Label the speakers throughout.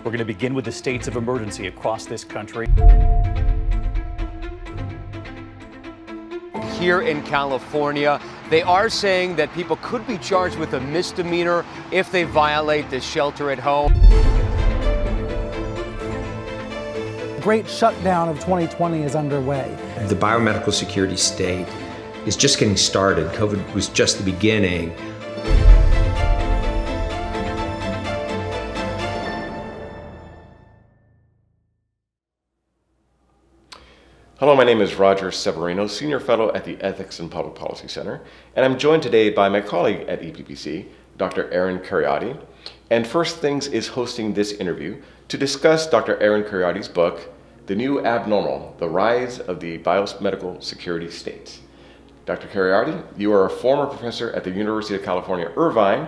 Speaker 1: We're going to begin with the states of emergency across this country.
Speaker 2: Here in California, they are saying that people could be charged with a misdemeanor if they violate the shelter at home.
Speaker 3: Great shutdown of 2020 is underway.
Speaker 4: The biomedical security state is just getting started. COVID was just the beginning.
Speaker 5: Hello, my name is Roger Severino, Senior Fellow at the Ethics and Public Policy Center, and I'm joined today by my colleague at EPPC, Dr. Aaron Kheriaty. And First Things is hosting this interview to discuss Dr. Aaron Kheriaty's book, The New Abnormal, The Rise of the Biomedical Security State. Dr. Kheriaty, you are a former professor at the University of California, Irvine,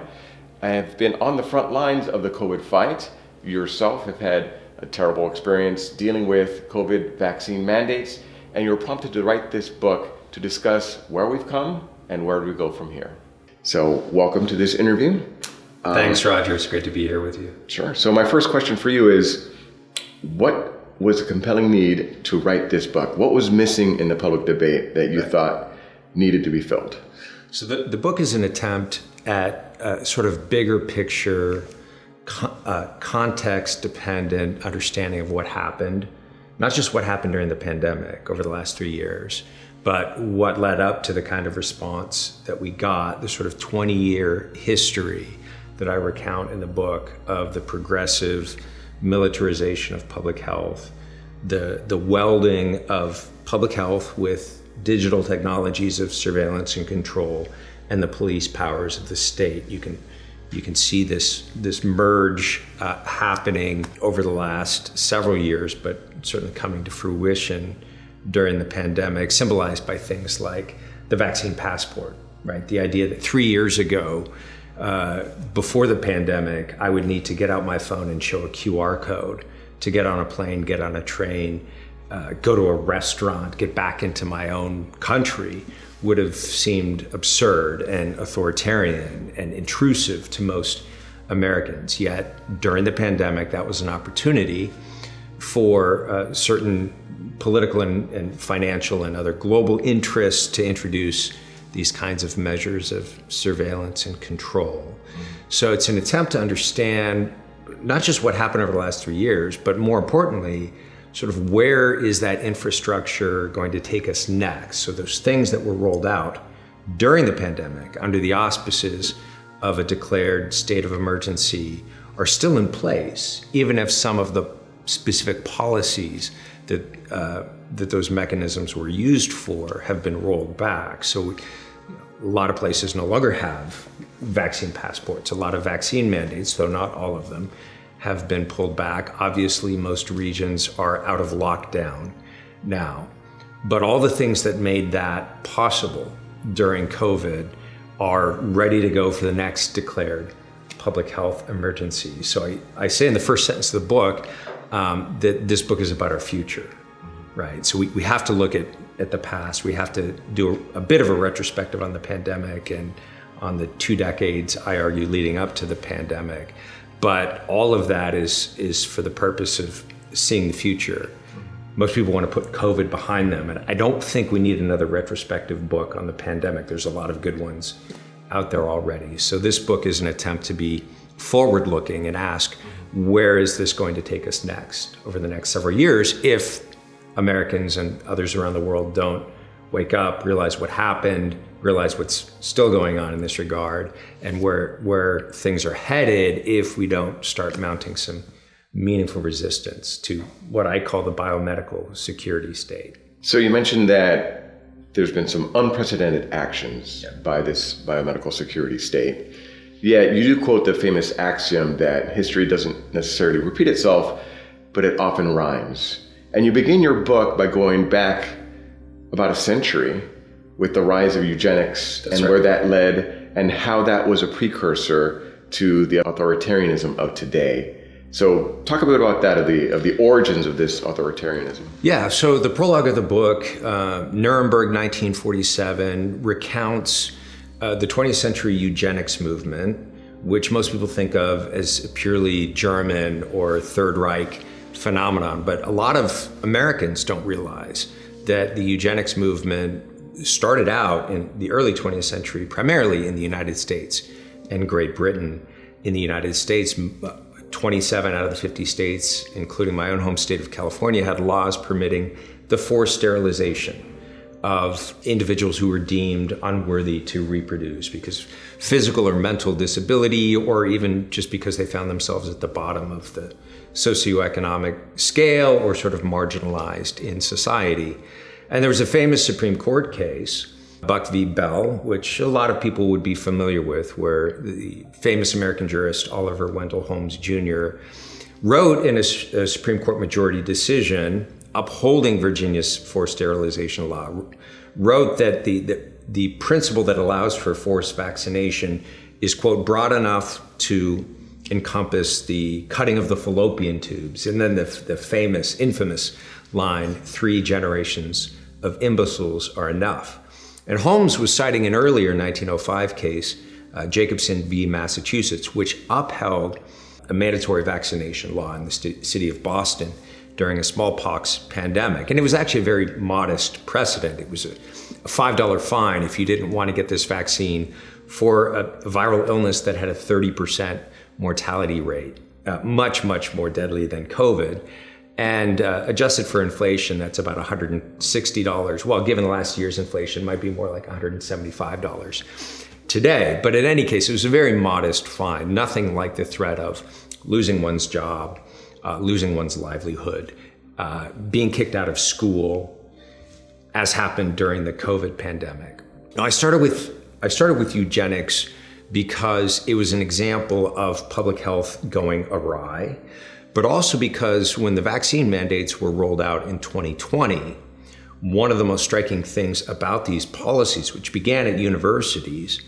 Speaker 5: and have been on the front lines of the COVID fight. You yourself have had a terrible experience dealing with COVID vaccine mandates, and you were prompted to write this book to discuss where we've come and where do we go from here. So welcome to this interview.
Speaker 4: Thanks, Roger. It's great to be here with you.
Speaker 5: Sure. So my first question for you is, what was a compelling need to write this book? What was missing in the public debate that you thought needed to be filled?
Speaker 4: So the book is an attempt at a sort of bigger picture, context-dependent understanding of what happened, not just what happened during the pandemic over the last 3 years, but what led up to the kind of response that we got, the sort of 20-year history that I recount in the book of the progressive militarization of public health, the welding of public health with digital technologies of surveillance and control, and the police powers of the state. You can see this merge happening over the last several years, but certainly coming to fruition during the pandemic, symbolized by things like the vaccine passport, right? The idea that 3 years ago, before the pandemic, I would need to get out my phone and show a QR code to get on a plane, get on a train, go to a restaurant, get back into my own country, would have seemed absurd and authoritarian and intrusive to most Americans. Yet during the pandemic, that was an opportunity for certain political and financial and other global interests to introduce these kinds of measures of surveillance and control. So it's an attempt to understand not just what happened over the last 3 years, but more importantly, sort of where is that infrastructure going to take us next? So those things that were rolled out during the pandemic under the auspices of a declared state of emergency are still in place, even if some of the specific policies that those mechanisms were used for have been rolled back. So a lot of places no longer have vaccine passports. A lot of vaccine mandates, though not all of them, have been pulled back. Obviously, most regions are out of lockdown now. But all the things that made that possible during COVID are ready to go for the next declared public health emergency. So I say in the first sentence of the book that this book is about our future, right? So we have to look at the past. We have to do a bit of a retrospective on the pandemic and on the 2 decades, I argue, leading up to the pandemic. But all of that is for the purpose of seeing the future. Most people want to put COVID behind them, and I don't think we need another retrospective book on the pandemic. There's a lot of good ones out there already. So this book is an attempt to be forward-looking and ask, where is this going to take us next over the next several years if Americans and others around the world don't wake up, realize what happened, realize what's still going on in this regard, and where things are headed if we don't start mounting some meaningful resistance to what I call the biomedical security state.
Speaker 5: So you mentioned that there's been some unprecedented actions by this biomedical security state. Yet you do quote the famous axiom that history doesn't necessarily repeat itself, but it often rhymes. And you begin your book by going back about a century with the rise of eugenics where that led and how that was a precursor to the authoritarianism of today. So talk a bit about that, of the origins of this authoritarianism.
Speaker 4: Yeah, so the prologue of the book, Nuremberg 1947, recounts the 20th century eugenics movement, which most people think of as a purely German or Third Reich phenomenon. But a lot of Americans don't realize that the eugenics movement started out in the early 20th century, primarily in the United States and Great Britain. In the United States, 27 out of the 50 states, including my own home state of California, had laws permitting the forced sterilization of individuals who were deemed unworthy to reproduce because physical or mental disability, or even just because they found themselves at the bottom of the socioeconomic scale or sort of marginalized in society. And there was a famous Supreme Court case, Buck v. Bell, which a lot of people would be familiar with, where the famous American jurist Oliver Wendell Holmes Jr. wrote in a Supreme Court majority decision upholding Virginia's forced sterilization law, wrote that the principle that allows for forced vaccination is, quote, broad enough to encompass the cutting of the fallopian tubes. And then the famous, infamous line, 3 generations of imbeciles are enough. And Holmes was citing an earlier 1905 case, Jacobson v. Massachusetts, which upheld a mandatory vaccination law in the city of Boston during a smallpox pandemic. And it was actually a very modest precedent. It was a $5 fine if you didn't want to get this vaccine for a viral illness that had a 30% mortality rate, much, much more deadly than COVID. And adjusted for inflation, that's about $160. Well, given the last year's inflation, might be more like $175 today. But in any case, it was a very modest fine, nothing like the threat of losing one's job, losing one's livelihood, being kicked out of school, as happened during the COVID pandemic. Now, I started with eugenics because it was an example of public health going awry, but also because when the vaccine mandates were rolled out in 2020, one of the most striking things about these policies, which began at universities,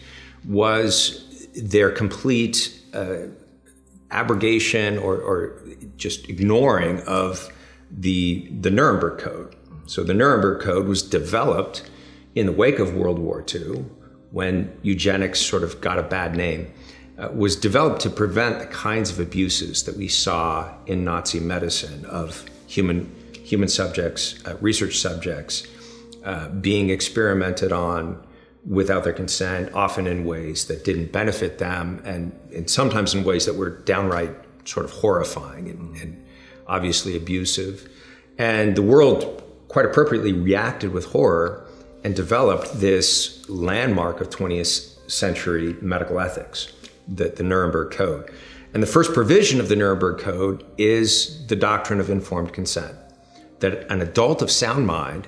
Speaker 4: was their complete abrogation or just ignoring of the Nuremberg Code. So the Nuremberg Code was developed in the wake of World War II, when eugenics sort of got a bad name, was developed to prevent the kinds of abuses that we saw in Nazi medicine of human subjects, research subjects, being experimented on without their consent, often in ways that didn't benefit them, and sometimes in ways that were downright sort of horrifying and obviously abusive. And the world quite appropriately reacted with horror and developed this landmark of 20th century medical ethics, the Nuremberg Code. And the first provision of the Nuremberg Code is the doctrine of informed consent, that an adult of sound mind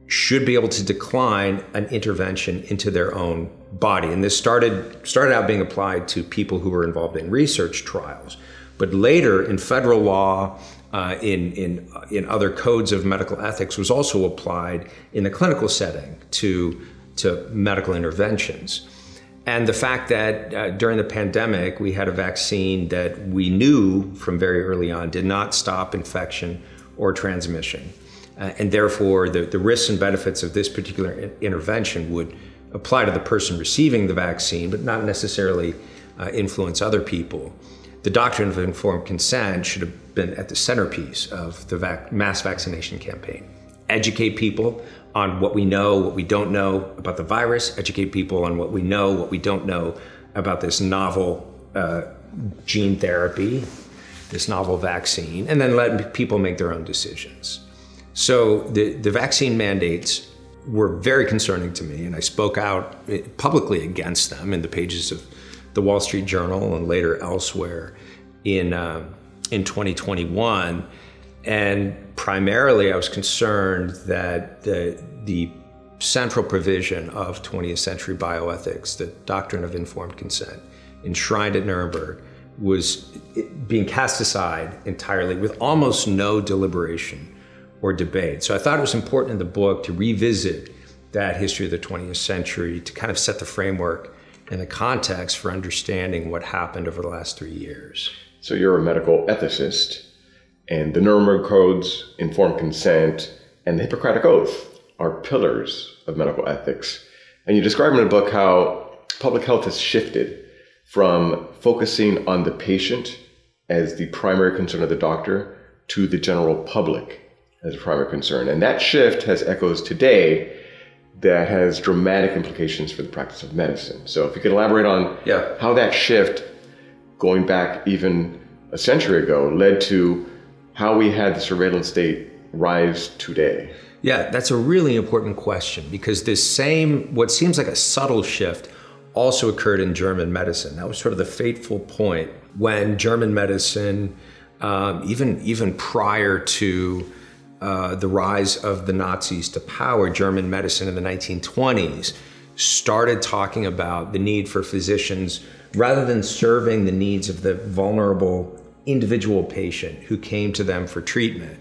Speaker 4: should be able to decline an intervention into their own body. And this started out being applied to people who were involved in research trials, but later in federal law, in other codes of medical ethics, was also applied in the clinical setting to medical interventions. And the fact that during the pandemic, we had a vaccine that we knew from very early on did not stop infection or transmission. And therefore, the risks and benefits of this particular intervention would apply to the person receiving the vaccine, but not necessarily influence other people. The doctrine of informed consent should have been at the centerpiece of the mass vaccination campaign. Educate people on what we know, what we don't know about the virus, educate people on what we know, what we don't know about this novel gene therapy, this novel vaccine, and then let people make their own decisions. So the vaccine mandates were very concerning to me, and I spoke out publicly against them in the pages of the Wall Street Journal and later elsewhere in 2021. And primarily I was concerned that the central provision of 20th century bioethics, the doctrine of informed consent, enshrined at Nuremberg, was being cast aside entirely with almost no deliberation or debate. So I thought it was important in the book to revisit that history of the 20th century to kind of set the framework and the context for understanding what happened over the last 3 years.
Speaker 5: So you're a medical ethicist, and the Nuremberg Codes, informed consent, and the Hippocratic Oath are pillars of medical ethics. And you describe in the book how public health has shifted from focusing on the patient as the primary concern of the doctor to the general public as a primary concern. And that shift has echoes today that has dramatic implications for the practice of medicine. So if you could elaborate on how that shift, going back even a century ago, led to how we had the surveillance state rise today.
Speaker 4: Yeah, that's a really important question, because this same, what seems like a subtle shift, also occurred in German medicine. That was sort of the fateful point when German medicine, even prior to the rise of the Nazis to power, German medicine in the 1920s started talking about the need for physicians, rather than serving the needs of the vulnerable individual patient who came to them for treatment.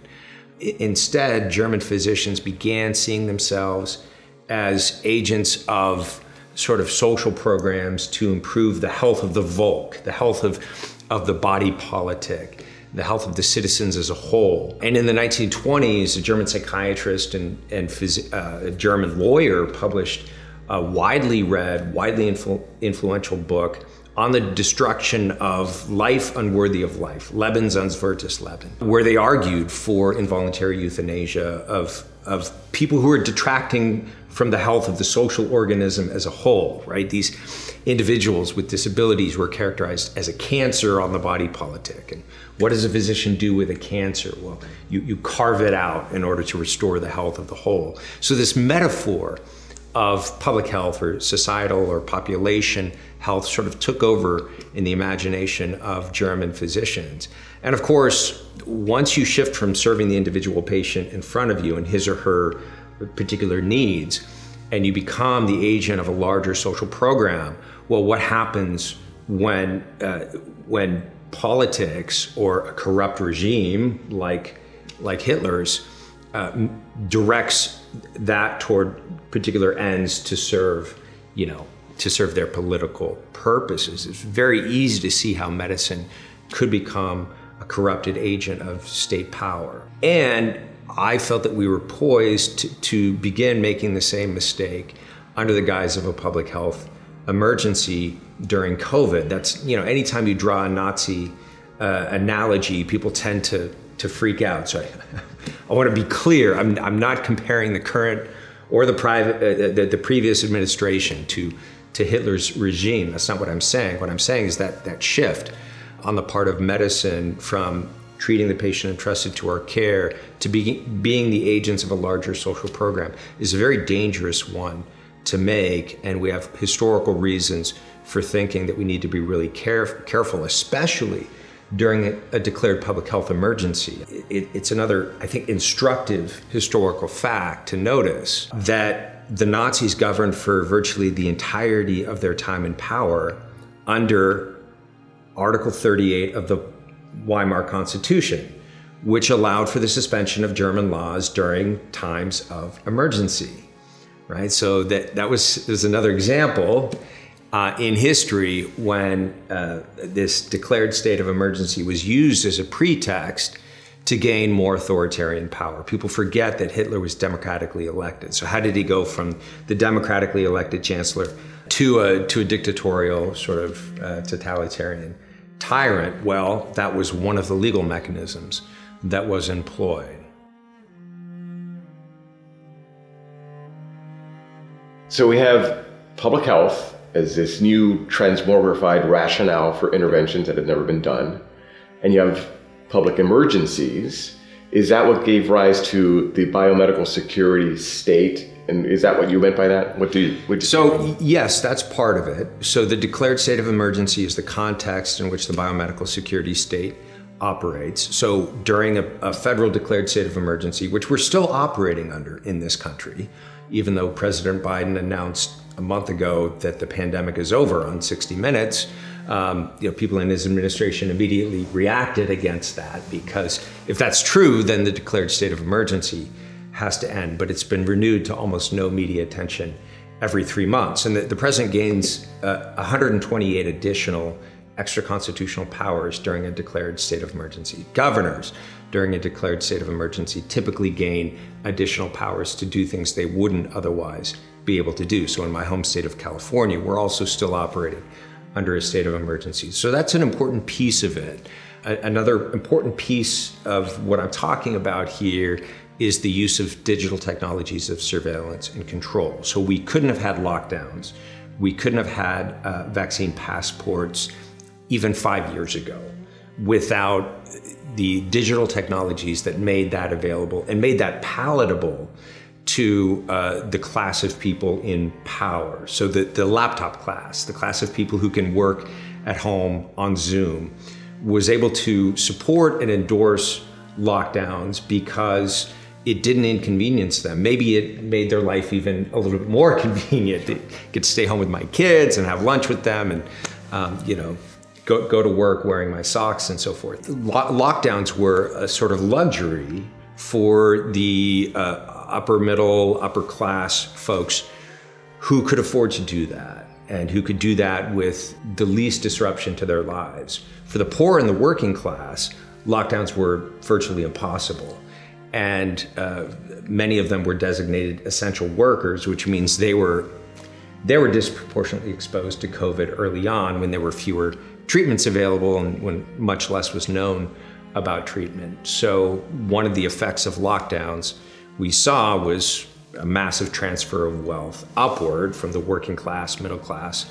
Speaker 4: Instead, German physicians began seeing themselves as agents of sort of social programs to improve the health of the Volk, the health of the body politic, the health of the citizens as a whole. And in the 1920s, a German psychiatrist and a German lawyer published a widely read, widely influential book on the destruction of life unworthy of life, Lebensunwertes Leben, where they argued for involuntary euthanasia of people who are detracting from the health of the social organism as a whole, right? These individuals with disabilities were characterized as a cancer on the body politic. And what does a physician do with a cancer? Well, you carve it out in order to restore the health of the whole. So this metaphor of public health or societal or population health sort of took over in the imagination of German physicians. And of course, once you shift from serving the individual patient in front of you and his or her particular needs, and you become the agent of a larger social program, well, what happens when politics or a corrupt regime like Hitler's directs that toward particular ends to serve, their political purposes? It's very easy to see how medicine could become a corrupted agent of state power. And I felt that we were poised to begin making the same mistake under the guise of a public health emergency during COVID. That's, anytime you draw a Nazi analogy, people tend to freak out. So I want to be clear, I'm not comparing the current or the previous administration to Hitler's regime. That's not what I'm saying. What I'm saying is that shift on the part of medicine from treating the patient entrusted to our care to being the agents of a larger social program is a very dangerous one to make, and we have historical reasons for thinking that we need to be really careful, especially during a declared public health emergency. It's another, I think, instructive historical fact to notice that the Nazis governed for virtually the entirety of their time in power under Article 38 of the Weimar Constitution, which allowed for the suspension of German laws during times of emergency, right? So there's another example in history when this declared state of emergency was used as a pretext to gain more authoritarian power. People forget that Hitler was democratically elected. So how did he go from the democratically elected chancellor to a dictatorial sort of totalitarian tyrant? Well, that was one of the legal mechanisms that was employed.
Speaker 5: So we have public health as this new transmogrified rationale for interventions that have never been done, and you have public emergencies. Is that what gave rise to the biomedical security state? And is that what you meant by that?
Speaker 4: Yes, that's part of it. So the declared state of emergency is the context in which the biomedical security state operates. So during a federal declared state of emergency, which we're still operating under in this country, even though President Biden announced a month ago that the pandemic is over on 60 Minutes, people in his administration immediately reacted against that, because if that's true, then the declared state of emergency has to end. But it's been renewed to almost no media attention every 3 months. And the president gains 128 additional extra constitutional powers during a declared state of emergency. Governors, during a declared state of emergency, typically gain additional powers to do things they wouldn't otherwise be able to do. So in my home state of California, we're also still operating under a state of emergency. So that's an important piece of it. Another important piece of what I'm talking about here is the use of digital technologies of surveillance and control. So we couldn't have had lockdowns. We couldn't have had vaccine passports even 5 years ago without the digital technologies that made that available and made that palatable to the class of people in power. So the laptop class, the class of people who can work at home on Zoom, was able to support and endorse lockdowns because it didn't inconvenience them. Maybe it made their life even a little bit more convenient. They get to stay home with my kids and have lunch with them and go to work wearing my socks and so forth. Lockdowns were a sort of luxury for the upper middle, upper class folks who could afford to do that and who could do that with the least disruption to their lives. For the poor and the working class, lockdowns were virtually impossible. And many of them were designated essential workers, which means they were disproportionately exposed to COVID early on when there were fewer treatments available and when much less was known about treatment. So one of the effects of lockdowns we saw was a massive transfer of wealth upward from the working class, middle class,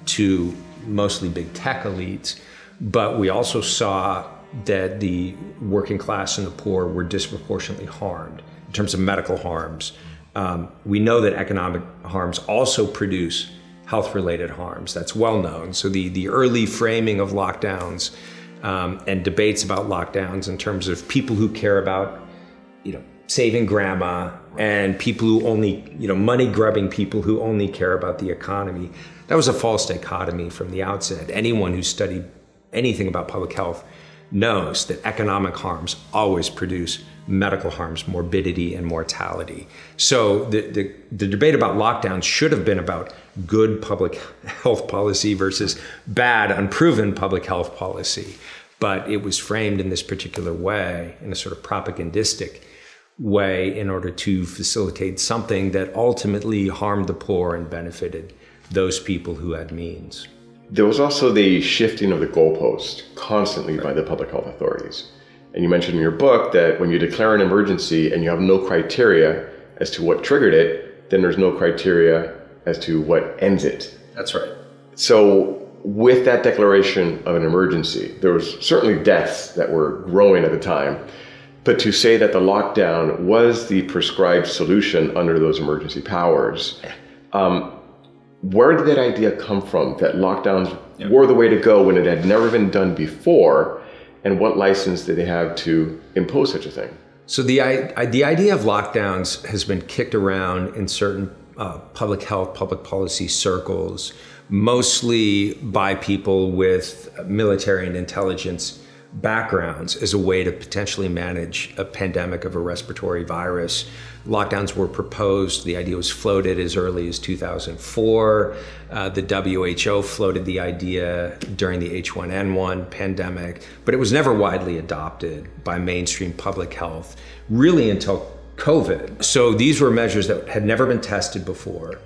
Speaker 4: to mostly big tech elites. But we also saw that the working class and the poor were disproportionately harmed in terms of medical harms. We know that economic harms also produce health-related harms. That's well known. So the early framing of lockdowns and debates about lockdowns in terms of people who care about, saving grandma and people who only, money-grubbing people who only care about the economy, that was a false dichotomy from the outset. Anyone who studied anything about public health knows that economic harms always produce medical harms, morbidity, and mortality. So the debate about lockdowns should have been about good public health policy versus bad, unproven public health policy. But it was framed in this particular way, in a sort of propagandistic way, in order to facilitate something that ultimately harmed the poor and benefited those people who had means.
Speaker 5: There was also the shifting of the goalpost constantly by the public health authorities. And you mentioned in your book that when you declare an emergency and you have no criteria as to what triggered it, then there's no criteria as to what ends it.
Speaker 4: That's right.
Speaker 5: So with that declaration of an emergency, there was certainly deaths that were growing at the time. But to say that the lockdown was the prescribed solution under those emergency powers, where did that idea come from, that lockdowns were the way to go when it had never been done before? And what license did they have to impose such a thing?
Speaker 4: So the idea of lockdowns has been kicked around in certain public health, public policy circles, mostly by people with military and intelligence backgrounds as a way to potentially manage a pandemic of a respiratory virus. Lockdowns were proposed, the idea was floated as early as 2004. The WHO floated the idea during the H1N1 pandemic, but it was never widely adopted by mainstream public health, really until COVID. So these were measures that had never been tested before.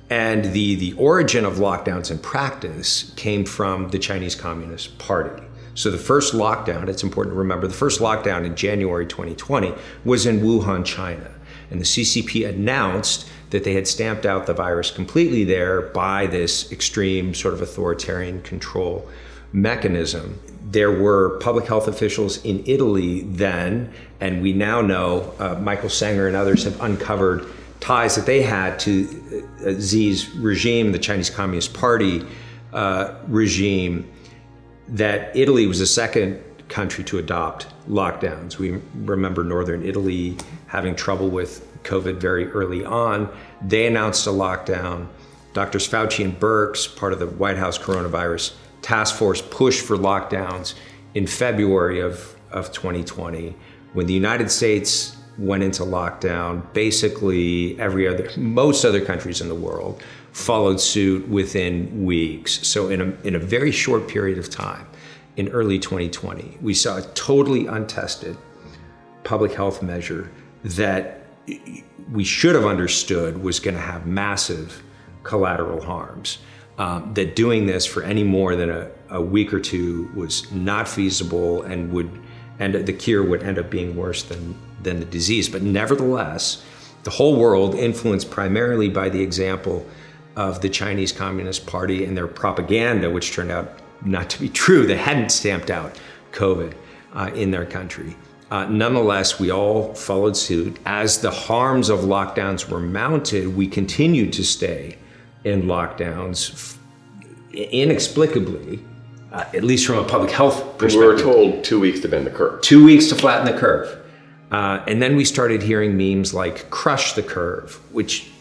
Speaker 4: And the origin of lockdowns in practice came from the Chinese Communist Party. So the first lockdown, it's important to remember, the first lockdown in January 2020 was in Wuhan, China. And the CCP announced that they had stamped out the virus completely there by this extreme sort of authoritarian control mechanism. There were public health officials in Italy then, and we now know, Michael Sanger and others have uncovered ties that they had to Xi's regime, the Chinese Communist Party regime, that Italy was the second country to adopt lockdowns. We remember northern Italy having trouble with COVID very early on. They announced a lockdown. Doctors Fauci and Birx, part of the White House coronavirus task force, pushed for lockdowns in February of 2020. When the United States went into lockdown, basically most other countries in the world followed suit within weeks. So in a very short period of time, in early 2020, we saw a totally untested public health measure that we should have understood was going to have massive collateral harms. that doing this for any more than a week or two was not feasible and the cure would end up being worse than the disease. But nevertheless, the whole world, influenced primarily by the example of the Chinese Communist Party and their propaganda, which turned out not to be true. They hadn't stamped out COVID in their country. Nonetheless, we all followed suit. As the harms of lockdowns were mounted, we continued to stay in lockdowns inexplicably, at least from a public health perspective.
Speaker 5: We were told 2 weeks to bend the curve.
Speaker 4: 2 weeks to flatten the curve. And then we started hearing memes like crush the curve, which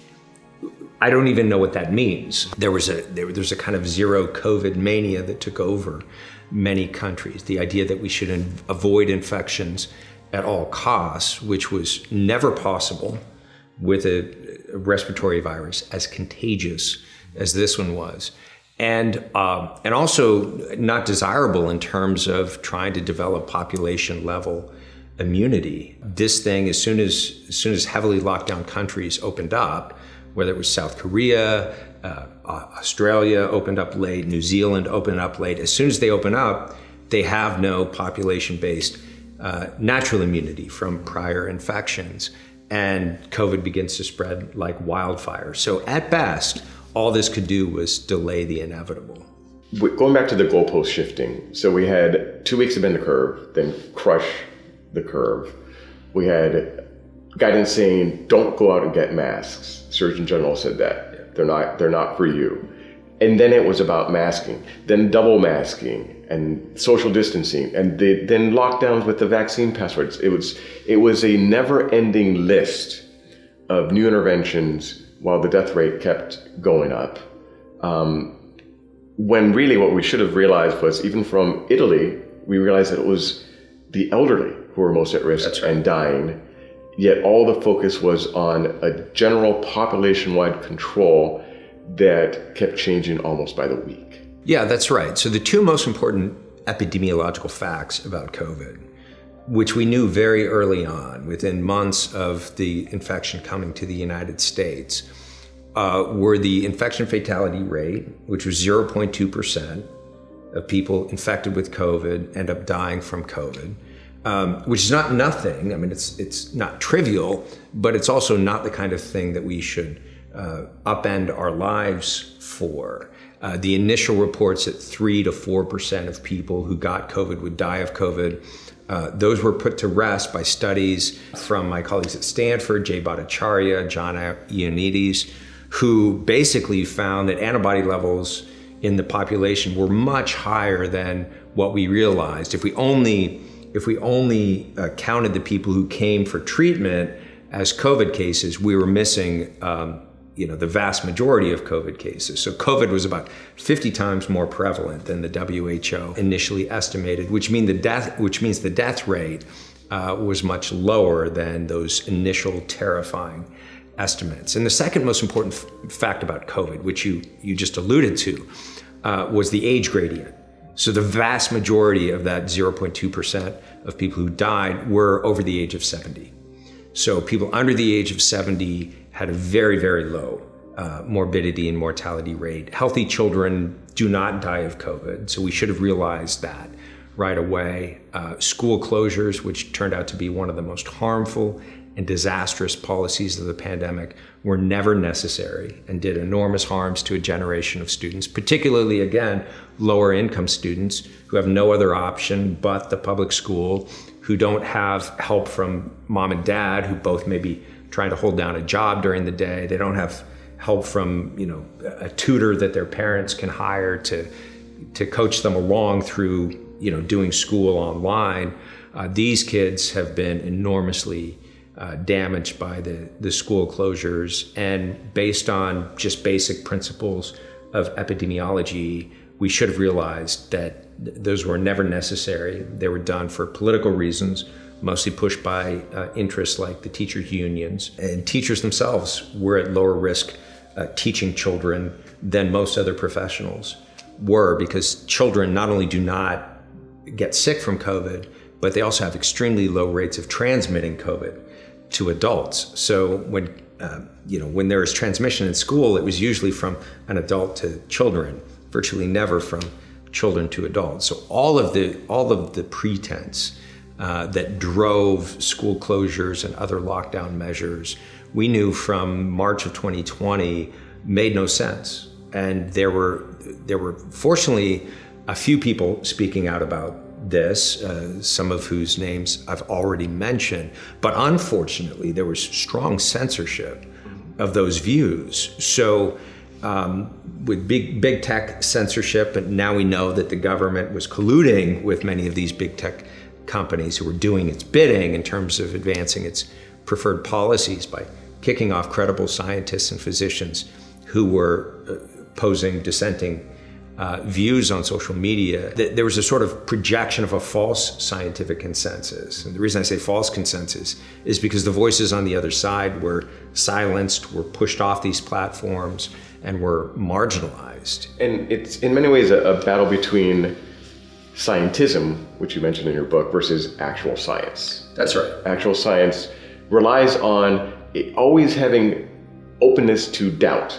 Speaker 4: I don't even know what that means. There's a kind of zero COVID mania that took over many countries. The idea that we should avoid infections at all costs, which was never possible with a respiratory virus as contagious as this one was. And also not desirable in terms of trying to develop population level immunity. This thing, as soon as heavily locked down countries opened up, whether it was South Korea, Australia opened up late, New Zealand opened up late, as soon as they open up, they have no population-based natural immunity from prior infections, and COVID begins to spread like wildfire. So at best, all this could do was delay the inevitable.
Speaker 5: Going back to the goalpost shifting, so we had 2 weeks to bend the curve, then crush the curve. We had guidance saying, don't go out and get masks. Surgeon General said that. They're not for you. And then it was about masking, then double masking and social distancing, and then lockdowns with the vaccine passports. It was a never-ending list of new interventions while the death rate kept going up. When really what we should have realized was, even from Italy, we realized that it was the elderly who were most at risk and dying, yet all the focus was on a general population-wide control that kept changing almost by the week.
Speaker 4: Yeah, that's right. So the two most important epidemiological facts about COVID, which we knew very early on, within months of the infection coming to the United States, were the infection fatality rate, which was 0.2% of people infected with COVID end up dying from COVID, which is not nothing. I mean, it's not trivial, but it's also not the kind of thing that we should upend our lives for. The initial reports that 3 to 4% of people who got COVID would die of COVID, those were put to rest by studies from my colleagues at Stanford, Jay Bhattacharya, John Ioannidis, who basically found that antibody levels in the population were much higher than what we realized. If we only counted the people who came for treatment as COVID cases, we were missing the vast majority of COVID cases. So COVID was about 50 times more prevalent than the WHO initially estimated, which means the death rate was much lower than those initial terrifying estimates. And the second most important fact about COVID, which you just alluded to, was the age gradient. So the vast majority of that 0.2% of people who died were over the age of 70. So people under the age of 70 had a very, very low morbidity and mortality rate. Healthy children do not die of COVID, so we should have realized that right away. School closures, which turned out to be one of the most harmful and disastrous policies of the pandemic, were never necessary and did enormous harms to a generation of students, particularly, again, lower income students who have no other option but the public school, who don't have help from mom and dad, who both may be trying to hold down a job during the day. They don't have help from a tutor that their parents can hire to coach them along through doing school online. These kids have been enormously damaged by the school closures, and based on just basic principles of epidemiology, we should have realized that those were never necessary. They were done for political reasons, mostly pushed by interests like the teachers' unions. And teachers themselves were at lower risk teaching children than most other professionals were, because children not only do not get sick from COVID, but they also have extremely low rates of transmitting COVID to adults. So when when there was transmission in school, it was usually from an adult to children, virtually never from children to adults. So all of the pretense that drove school closures and other lockdown measures, we knew from March of 2020 made no sense. And there were fortunately a few people speaking out about this, some of whose names I've already mentioned, but unfortunately there was strong censorship of those views. So with big tech censorship, and now we know that the government was colluding with many of these big tech companies who were doing its bidding in terms of advancing its preferred policies by kicking off credible scientists and physicians who were posing dissenting views on social media. There was a sort of projection of a false scientific consensus. And the reason I say false consensus is because the voices on the other side were silenced, were pushed off these platforms, and were marginalized.
Speaker 5: And it's in many ways a battle between scientism, which you mentioned in your book, versus actual science.
Speaker 4: That's right.
Speaker 5: Actual science relies on always having openness to doubt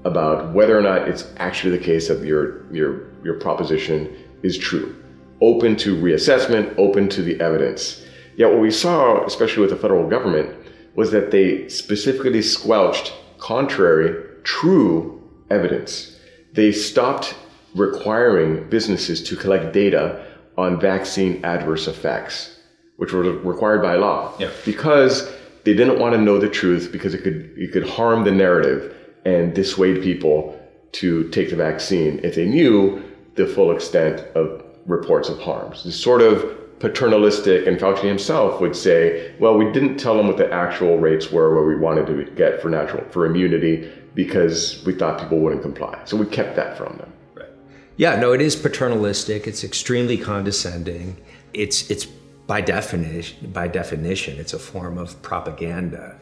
Speaker 5: about whether or not it's actually the case that your proposition is true. Open to reassessment, open to the evidence. Yet what we saw, especially with the federal government, was that they specifically squelched contrary, true evidence. They stopped requiring businesses to collect data on vaccine adverse effects, which were required by law, because they didn't want to know the truth, because it could harm the narrative and dissuade people to take the vaccine if they knew the full extent of reports of harms. This sort of paternalistic, and Fauci himself would say, well, we didn't tell them what the actual rates were where we wanted to get for immunity because we thought people wouldn't comply. So we kept that from them.
Speaker 4: Right. Yeah, no, it is paternalistic. It's extremely condescending. It's by definition, it's a form of propaganda.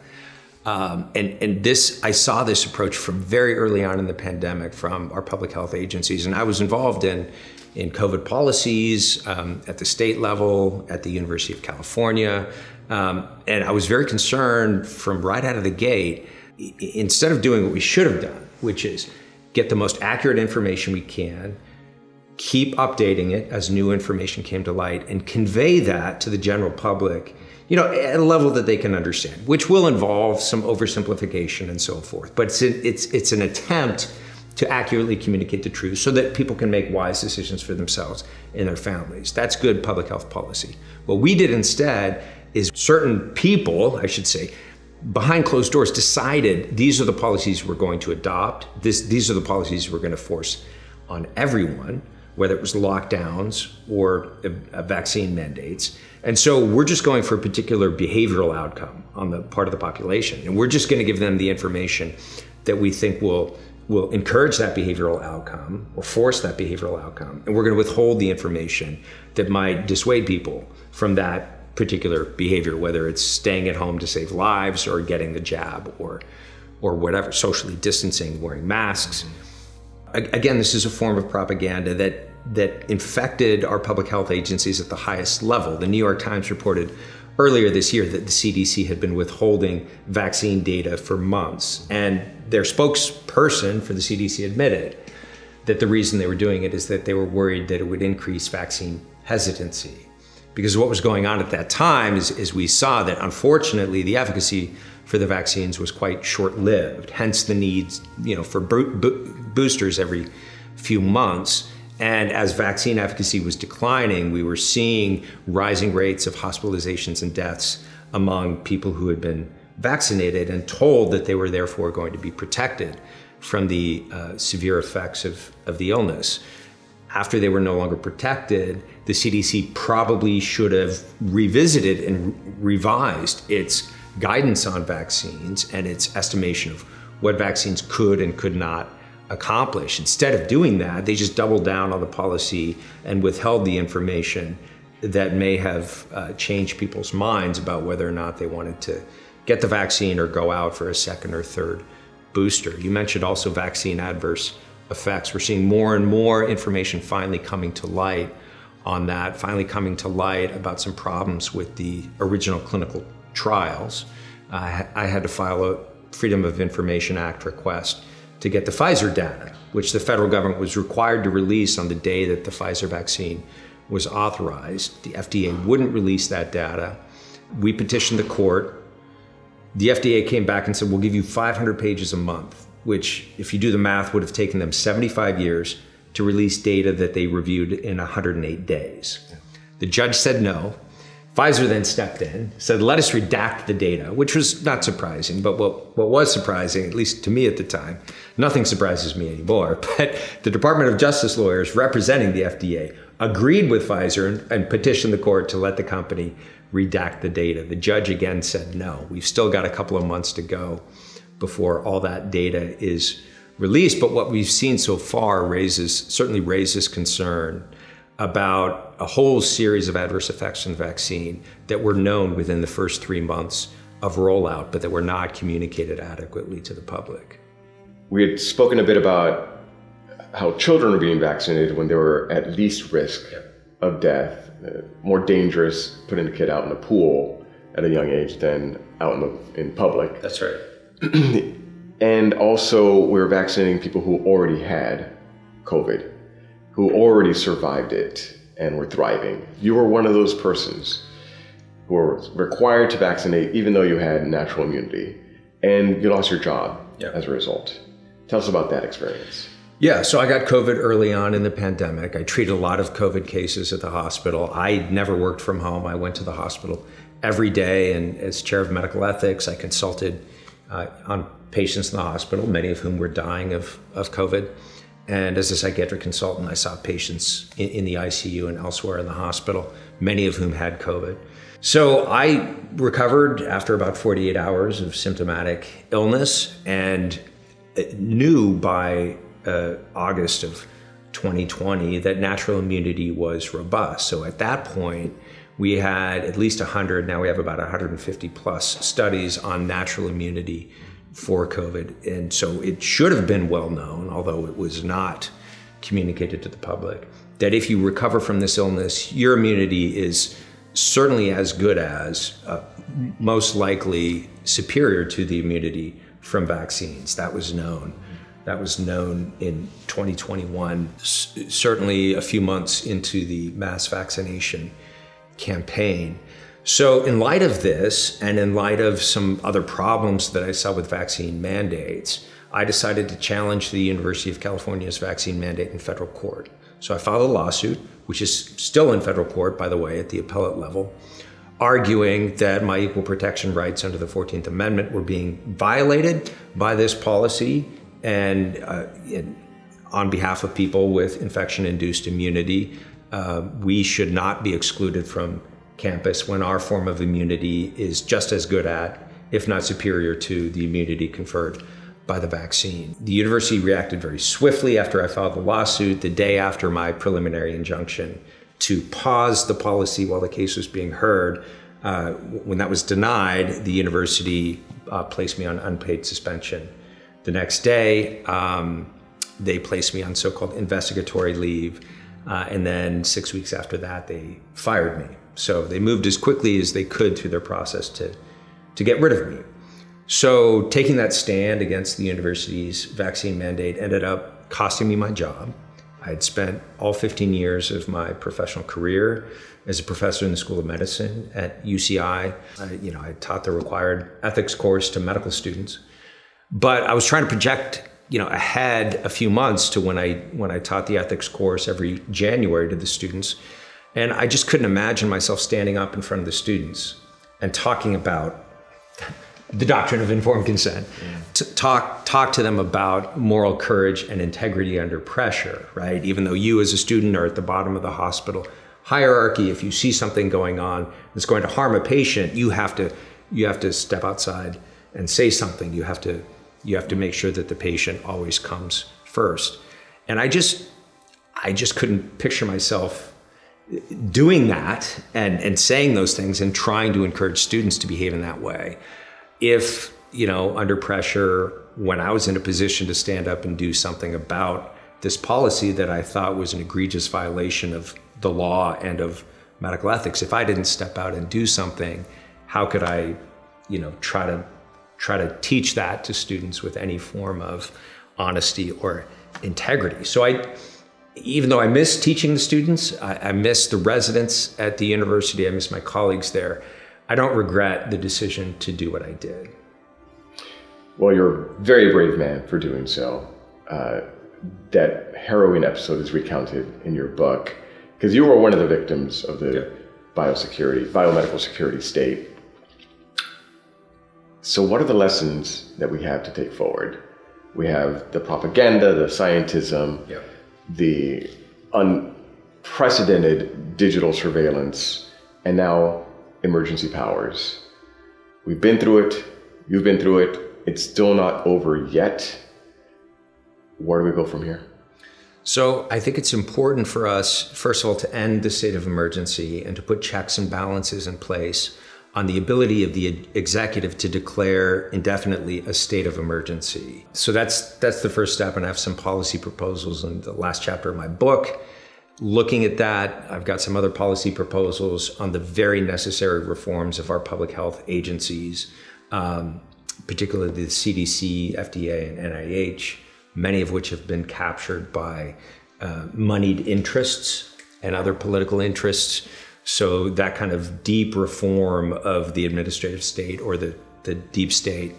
Speaker 4: And this, I saw this approach from very early on in the pandemic from our public health agencies. And I was involved in COVID policies at the state level, at the University of California. And I was very concerned from right out of the gate, instead of doing what we should have done, which is get the most accurate information we can, keep updating it as new information came to light, and convey that to the general public, at a level that they can understand, which will involve some oversimplification and so forth. But it's an attempt to accurately communicate the truth so that people can make wise decisions for themselves and their families. That's good public health policy. What we did instead is certain people, I should say, behind closed doors decided these are the policies we're going to adopt. These are the policies we're going to force on everyone, whether it was lockdowns or vaccine mandates. And so we're just going for a particular behavioral outcome on the part of the population. And we're just going to give them the information that we think will encourage that behavioral outcome or force that behavioral outcome. And we're going to withhold the information that might dissuade people from that particular behavior, whether it's staying at home to save lives or getting the jab or whatever, socially distancing, wearing masks. Again, this is a form of propaganda that infected our public health agencies at the highest level. The New York Times reported earlier this year that the CDC had been withholding vaccine data for months. And their spokesperson for the CDC admitted that the reason they were doing it is that they were worried that it would increase vaccine hesitancy. Because what was going on at that time is we saw that, unfortunately, the efficacy for the vaccines was quite short-lived, hence the needs for boosters every few months. And as vaccine efficacy was declining, we were seeing rising rates of hospitalizations and deaths among people who had been vaccinated and told that they were therefore going to be protected from the severe effects of the illness. After they were no longer protected, the CDC probably should have revisited and revised its guidance on vaccines and its estimation of what vaccines could and could not accomplish. Instead of doing that, they just doubled down on the policy and withheld the information that may have changed people's minds about whether or not they wanted to get the vaccine or go out for a second or third booster. You mentioned also vaccine adverse effects. We're seeing more and more information finally coming to light on that, finally coming to light about some problems with the original clinical trials. I had to file Freedom of Information Act request to get the Pfizer data, which the federal government was required to release on the day that the Pfizer vaccine was authorized. The FDA wouldn't release that data. We petitioned the court. The FDA came back and said, we'll give you 500 pages a month, which, if you do the math, would have taken them 75 years to release data that they reviewed in 108 days. The judge said no. Pfizer then stepped in, said, let us redact the data, which was not surprising, but what was surprising, at least to me at the time, nothing surprises me anymore, but the Department of Justice lawyers representing the FDA agreed with Pfizer and petitioned the court to let the company redact the data. The judge again said no. We've still got a couple of months to go before all that data is released, but what we've seen so far certainly raises concern about a whole series of adverse effects from the vaccine that were known within the first 3 months of rollout, but that were not communicated adequately to the public.
Speaker 5: We had spoken a bit about how children are being vaccinated when they were at least risk of death, more dangerous putting a kid out in a pool at a young age than out in public.
Speaker 4: That's right.
Speaker 5: And also we're vaccinating people who already had COVID, who already survived it and were thriving. You were one of those persons who were required to vaccinate even though you had natural immunity, and you lost your job as a result. Tell us about that experience.
Speaker 4: Yeah, so I got COVID early on in the pandemic. I treated a lot of COVID cases at the hospital. I never worked from home. I went to the hospital every day, and as chair of medical ethics, I consulted on patients in the hospital, many of whom were dying of COVID. And as a psychiatric consultant, I saw patients in the ICU and elsewhere in the hospital, many of whom had COVID. So I recovered after about 48 hours of symptomatic illness and knew by August of 2020 that natural immunity was robust. So at that point, we had at least 100, now we have about 150 plus studies on natural immunity for COVID. And so it should have been well known, although it was not communicated to the public, that if you recover from this illness, your immunity is certainly as good as, most likely superior to the immunity from vaccines. That was known. That was known in 2021, certainly a few months into the mass vaccination campaign. So in light of this, and in light of some other problems that I saw with vaccine mandates, I decided to challenge the University of California's vaccine mandate in federal court. So I filed a lawsuit, which is still in federal court, by the way, at the appellate level, arguing that my equal protection rights under the 14th Amendment were being violated by this policy, and on behalf of people with infection-induced immunity, we should not be excluded from campus when our form of immunity is just as good at, if not superior to, the immunity conferred by the vaccine. The university reacted very swiftly after I filed the lawsuit, the day after my preliminary injunction, to pause the policy while the case was being heard. When that was denied, the university placed me on unpaid suspension. The next day, they placed me on so-called investigatory leave, and then 6 weeks after that, they fired me. So they moved as quickly as they could through their process to get rid of me. So taking that stand against the university's vaccine mandate ended up costing me my job. I had spent all 15 years of my professional career as a professor in the School of Medicine at UCI. I taught the required ethics course to medical students, but I was trying to project ahead a few months to when I taught the ethics course every January to the students. And I just couldn't imagine myself standing up in front of the students and talking about the doctrine of informed consent, to talk to them about moral courage and integrity under pressure, right? Even though you as a student are at the bottom of the hospital hierarchy, if you see something going on that's going to harm a patient, you have to step outside and say something. You have to make sure that the patient always comes first. And I just couldn't picture myself doing that and saying those things and trying to encourage students to behave in that way. If, under pressure, when I was in a position to stand up and do something about this policy that I thought was an egregious violation of the law and of medical ethics, if I didn't step out and do something, how could I, try to try to teach that to students with any form of honesty or integrity. So even though I miss teaching the students, I miss the residents at the university, I miss my colleagues there, I don't regret the decision to do what I did.
Speaker 5: Well, you're a very brave man for doing so. That harrowing episode is recounted in your book, because you were one of the victims of the biomedical security state. So what are the lessons that we have to take forward? We have the propaganda, the scientism, the unprecedented digital surveillance, and now emergency powers. We've been through it, you've been through it, it's still not over yet. Where do we go from here?
Speaker 4: So I think it's important for us, first of all, to end the state of emergency and to put checks and balances in place on the ability of the executive to declare indefinitely a state of emergency. So that's the first step, and I have some policy proposals in the last chapter of my book. Looking at that, I've got some other policy proposals on the very necessary reforms of our public health agencies, particularly the CDC, FDA, and NIH, many of which have been captured by moneyed interests and other political interess. So that kind of deep reform of the administrative state, or the deep state,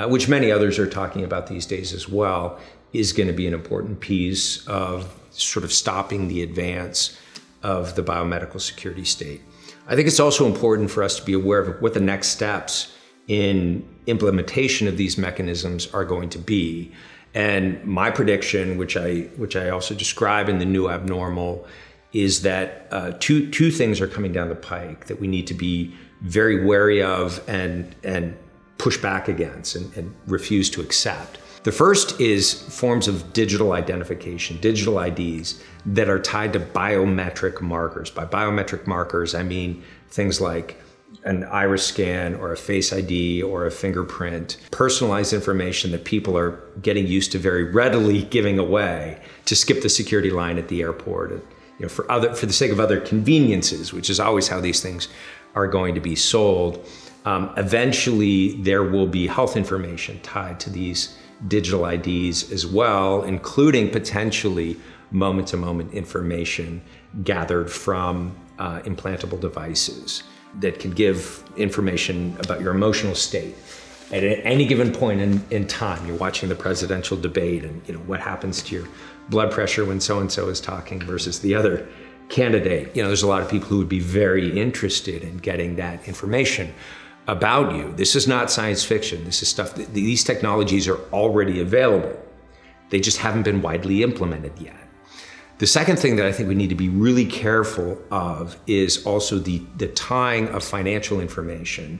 Speaker 4: which many others are talking about these days as well, is going to be an important piece of sort of stopping the advance of the biomedical security state. I think it's also important for us to be aware of what the next steps in implementation of these mechanisms are going to be. And my prediction, which I also describe in The New Abnormal, is that two things are coming down the pike that we need to be very wary of and push back against and refuse to accept. The first is forms of digital identification, digital IDs, that are tied to biometric markers. By biometric markers, I mean things like an iris scan or a face ID or a fingerprint, personalized information that people are getting used to very readily giving away to skip the security line at the airport, and, for the sake of other conveniences, which is always how these things are going to be sold. Eventually, there will be health information tied to these digital IDs as well, including potentially moment-to-moment information gathered from implantable devices that can give information about your emotional state. At any given point in time, you're watching the presidential debate, and what happens to your blood pressure when so-and-so is talking versus the other candidate. There's a lot of people who would be very interested in getting that information about you. This is not science fiction. This is stuff that these technologies are already available. They just haven't been widely implemented yet. The second thing that I think we need to be really careful of is also the tying of financial information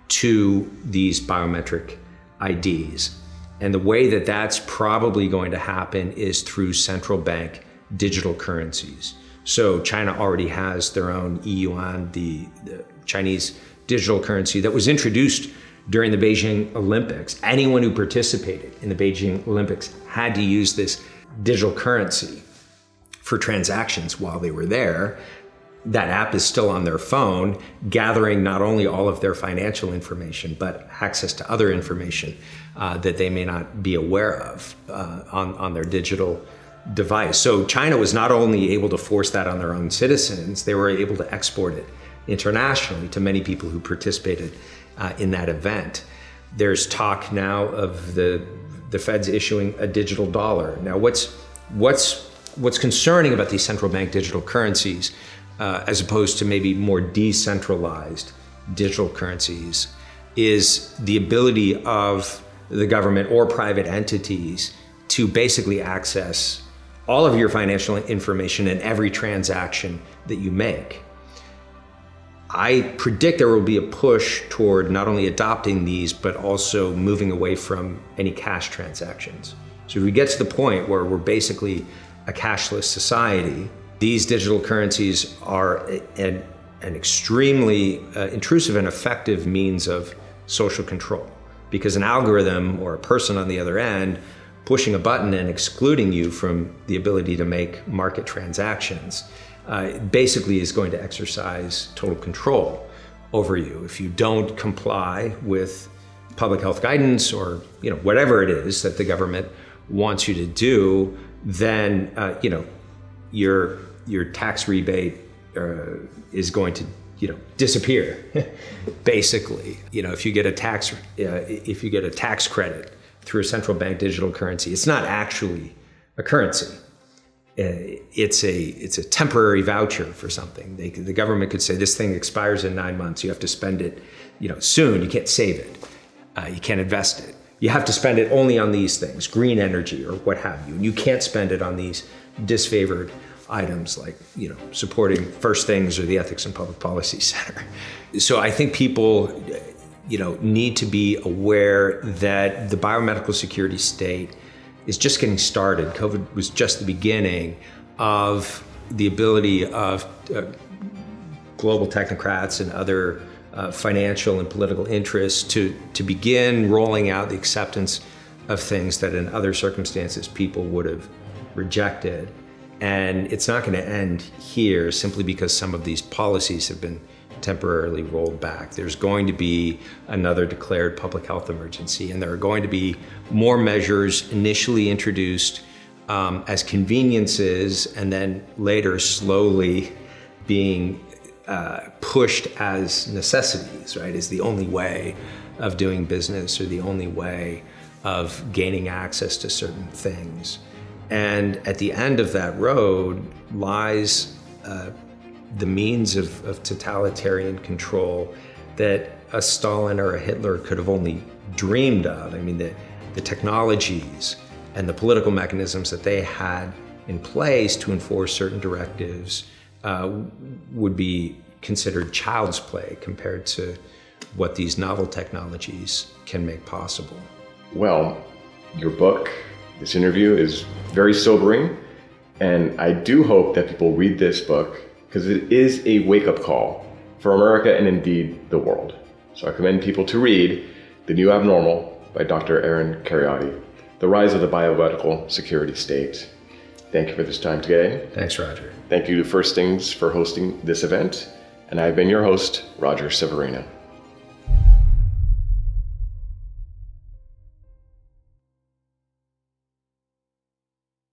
Speaker 4: to these biometric IDs. And the way that that's probably going to happen is through central bank digital currencies. So China already has their own yuan, the Chinese digital currency that was introduced during the Beijing Olympics. Anyone who participated in the Beijing Olympics had to use this digital currency for transactions while they were there. That app is still on their phone, gathering not only all of their financial information, but access to other information that they may not be aware of on their digital device. So China was not only able to force that on their own citizens, they were able to export it internationally to many people who participated in that event. There's talk now of the Fed's issuing a digital dollar. Now, what's concerning about these central bank digital currencies, as opposed to maybe more decentralized digital currencies, is the ability of the government or private entities to basically access all of your financial information in every transaction that you make. I predict there will be a push toward not only adopting these, but also moving away from any cash transactions. So if we get to the point where we're basically a cashless society, these digital currencies are an extremely intrusive and effective means of social control, because an algorithm or a person on the other end pushing a button and excluding you from the ability to make market transactions basically is going to exercise total control over you. If you don't comply with public health guidance or whatever it is that the government wants you to do, then your tax rebate is going to disappear. Basically, if you get a tax credit through a central bank digital currency, it's not actually a currency. It's a temporary voucher for something. The government could say this thing expires in 9 months. You have to spend it, soon. You can't save it. You can't invest it. You have to spend it only on these things, green energy or what have you. And you can't spend it on these disfavored items like, supporting First Things or the Ethics and Public Policy Center. So I think people, need to be aware that the biomedical security state is just getting started. COVID was just the beginning of the ability of global technocrats and other financial and political interests to begin rolling out the acceptance of things that in other circumstances people would have rejected. And it's not going to end here simply because some of these policies have been temporarily rolled back. There's going to be another declared public health emergency, and there are going to be more measures initially introduced as conveniences and then later slowly being pushed as necessities, right? Is the only way of doing business or the only way of gaining access to certain things. And at the end of that road lies the means of totalitarian control that a Stalin or a Hitler could have only dreamed of. I mean, the technologies and the political mechanisms that they had in place to enforce certain directives would be considered child's play compared to what these novel technologies can make possible.
Speaker 5: Well, your book, this interview is very sobering, and I do hope that people read this book because it is a wake-up call for America and indeed the world. So I commend people to read The New Abnormal by Dr. Aaron Kheriaty, The Rise of the Biomedical Security State. Thank you for this time today.
Speaker 4: Thanks, Roger.
Speaker 5: Thank you to First Things for hosting this event. And I've been your host, Roger Severino.